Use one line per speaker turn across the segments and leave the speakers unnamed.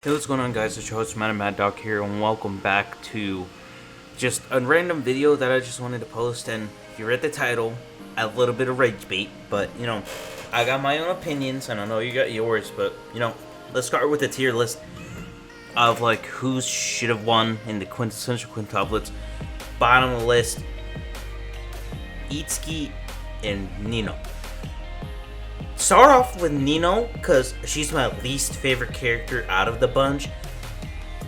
Hey, what's going on, guys? It's your host, Mad Dog here, and welcome back to just a random video that I just wanted to post. And if you read the title, a little bit of rage bait, but I got my own opinions, and I know you got yours. But let's start with the tier list of like who should have won in the quintessential quintuplets. Bottom of the list, Itsuki and Nino. Start off with Nino, because she's my least favorite character out of the bunch.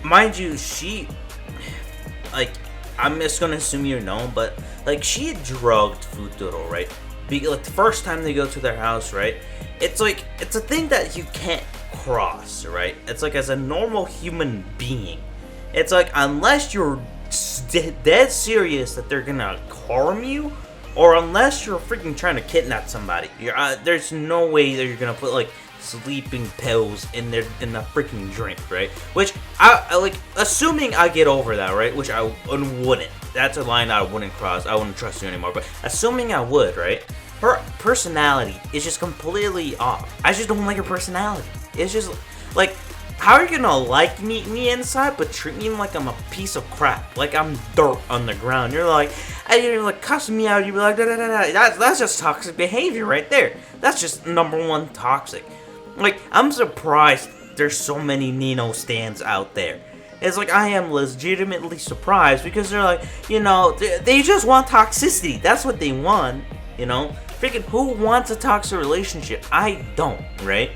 Mind you, I'm just gonna assume you know, but, she drugged Futuro, right? The first time they go to their house, right? It's a thing that you can't cross, right? It's as a normal human being. It's unless you're dead serious that they're gonna harm you, or unless you're freaking trying to kidnap somebody, there's no way that you're gonna put sleeping pills in the freaking drink, right? Which I assuming I get over that, right? Which I wouldn't. That's a line I wouldn't cross. I wouldn't trust you anymore. But assuming I would, right? Her personality is just completely off. I just don't like her personality. It's just how are you gonna like me inside, but treat me like I'm a piece of crap, like I'm dirt on the ground? You're cussing me out. You're like, da da da da. That's just toxic behavior right there. That's just number one toxic. I'm surprised there's so many Nino stands out there. It's I am legitimately surprised because they're they just want toxicity. That's what they want, Freaking who wants a toxic relationship? I don't, right?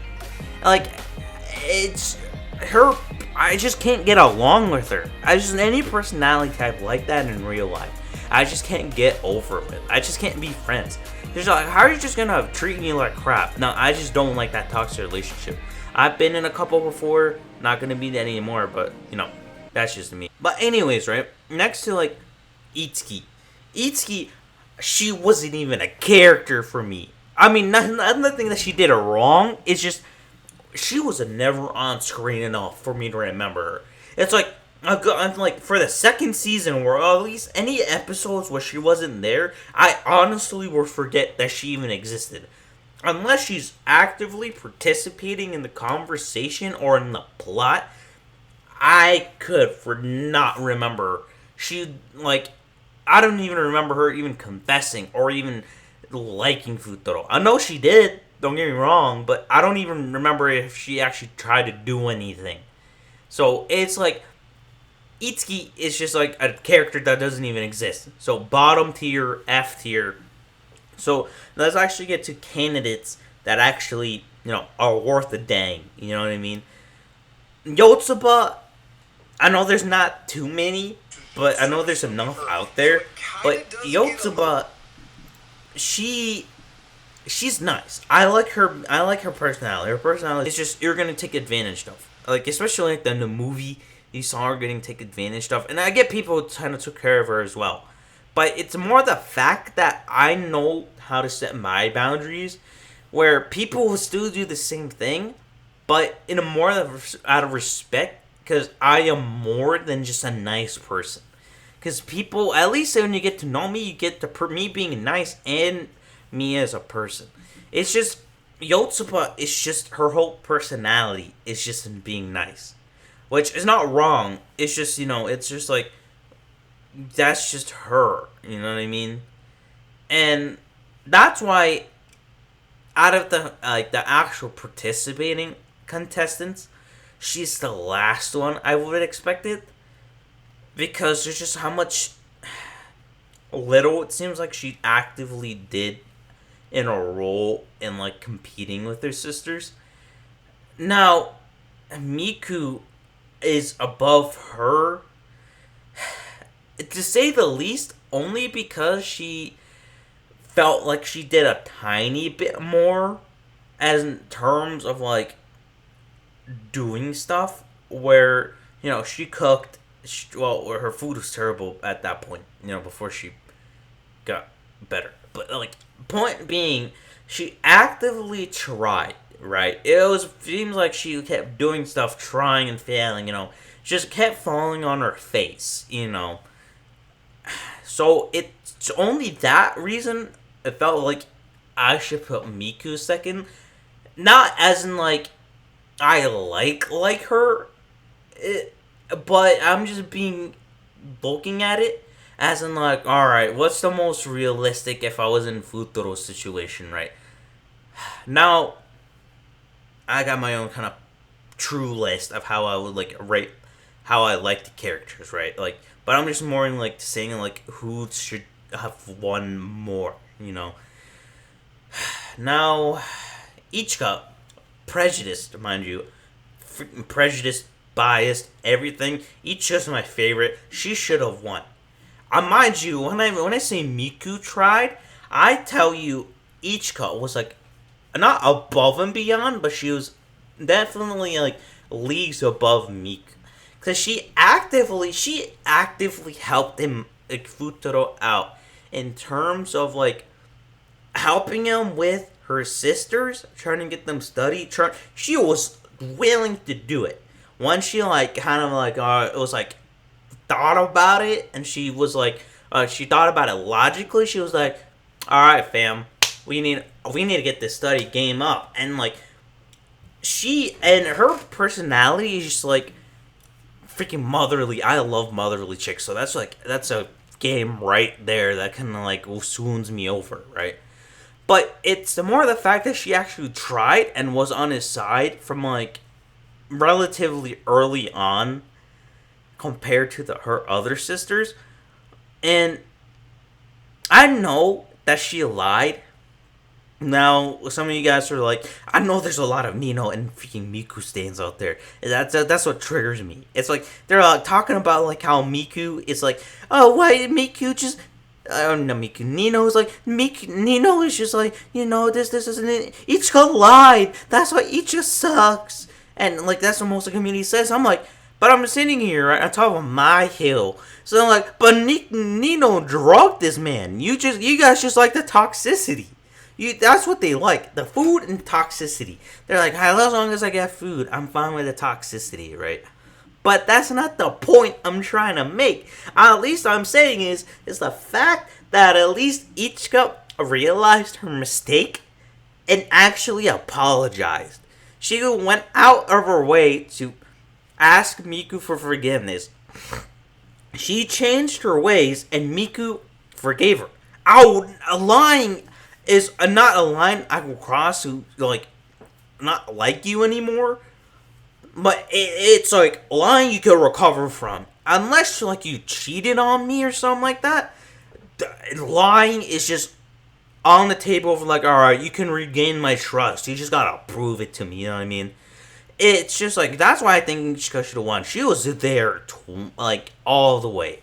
It's her. I just can't get along with her. Any personality type like that in real life, I just can't get over with. I just can't be friends. There's how are you just gonna treat me like crap? No, I just don't like that toxic relationship. I've been in a couple before, not gonna be that anymore, but that's just me. But anyways, right? Next to Itsuki. Itsuki, she wasn't even a character for me. I mean, nothing that she did wrong. It's just she was never on screen enough for me to remember her. It's I'm for the second season, or at least any episodes where she wasn't there, I honestly will forget that she even existed. Unless she's actively participating in the conversation or in the plot, I could not remember. I don't even remember her even confessing or even liking Futuro. I know she did, don't get me wrong, but I don't even remember if she actually tried to do anything. So it's Itsuki is just a character that doesn't even exist. So bottom tier, F tier. So let's actually get to candidates that actually, are worth a dang. You know what I mean? Yotsuba, I know there's not too many, but I know there's enough out there. But Yotsuba, she's nice. I like her. I like her personality. Her personality is just you're gonna take advantage of. Especially in the movie, you saw her getting take advantage of, and I get people kind of took care of her as well. But it's more the fact that I know how to set my boundaries, where people will still do the same thing, but in a more out of respect, because I am more than just a nice person. Because people, at least when you get to know me, you get to me being nice and me as a person. It's just Yotsuba. It's just her whole personality is just in being nice, which is not wrong. It's just it's just that's just her. You know what I mean? And that's why out of the actual participating contestants, she's the last one I would have expected, because there's just how much little it seems like she actively did in a role in competing with her sisters. Now, Miku is above her, to say the least, only because she felt like she did a tiny bit more as in terms of doing stuff, where she cooked. Her food was terrible at that point, before she got better. But point being, she actively tried, right? Seems like she kept doing stuff, trying and failing, just kept falling on her face, So it's only that reason it felt like I should put Miku second. Not as in I like her, but I'm just looking at it as in like, all right, what's the most realistic if I was in Futuro's situation, right? Now, I got my own kind of true list of how I would like rate how I like the characters, right? Like, but I'm just more in like saying like who should have won more, you know. Now, Ichika, prejudiced, mind you, freaking prejudiced, biased, everything. Ichika's my favorite. She should have won. Mind you, when I say Miku tried, I tell you, Ichika was like not above and beyond, but she was definitely like leagues above Miku, because she actively helped him like Futuro out in terms of like helping him with her sisters, trying to get them studied. She was willing to do it. Once she like kind of like it was like thought about it, and she was like she thought about it logically. She was like, "All right, fam, we need to get this study game up." And like she and her personality is just like freaking motherly. I love motherly chicks, so that's a game right there that kind of like swoons me over, right? But it's the more the fact that she actually tried and was on his side from like relatively early on compared to her other sisters. And I know that she lied. Now, some of you guys are like, I know there's a lot of Nino and freaking Miku stands out there. That's what triggers me. It's like they're talking about like how Miku is like, oh, why did Miku just no, Miku. Nino's like, Nino is just like, this isn't it. Ichika lied. That's why Ichika sucks. And, like, that's what most of the community says. I'm like, but I'm sitting here right on top of my hill. So I'm like, but Nino drugged this man. You guys just like the toxicity. That's what they like. The food and toxicity. They're like, hey, as long as I get food, I'm fine with the toxicity, right? But that's not the point I'm trying to make. At least I'm saying is the fact that at least Ichika realized her mistake and actually apologized. She went out of her way to ask Miku for forgiveness. She changed her ways and Miku forgave her. Lying is not a line I will cross who like not like you anymore. But it's like lying you can recover from. Unless like you cheated on me or something like that. Lying is just on the table of like, alright, you can regain my trust. You just gotta prove it to me, you know what I mean? It's just like, that's why I think Ichika should have won. She was there like all the way.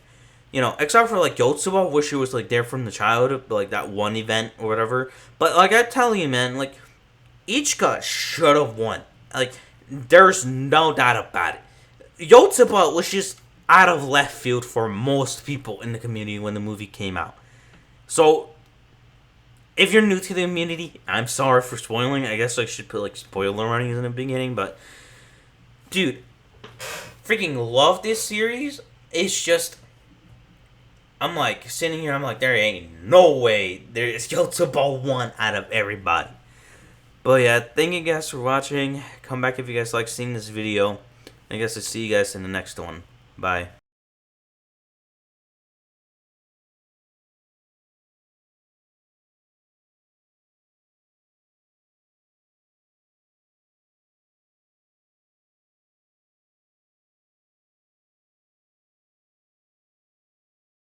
Except for like Yotsuba, where she was like there from the childhood, like that one event or whatever. But like I tell you, man, like Ichika should have won. Like, there's no doubt about it. Yotsuba was just out of left field for most people in the community when the movie came out. So, if you're new to the community, I'm sorry for spoiling. I guess I should put like spoiler warnings in the beginning, but dude, freaking love this series. It's just, I'm like sitting here, I'm like, there ain't no way there's Yotsuba won out of everybody. But yeah, thank you guys for watching. Come back if you guys like seeing this video. I guess I'll see you guys in the next one. Bye.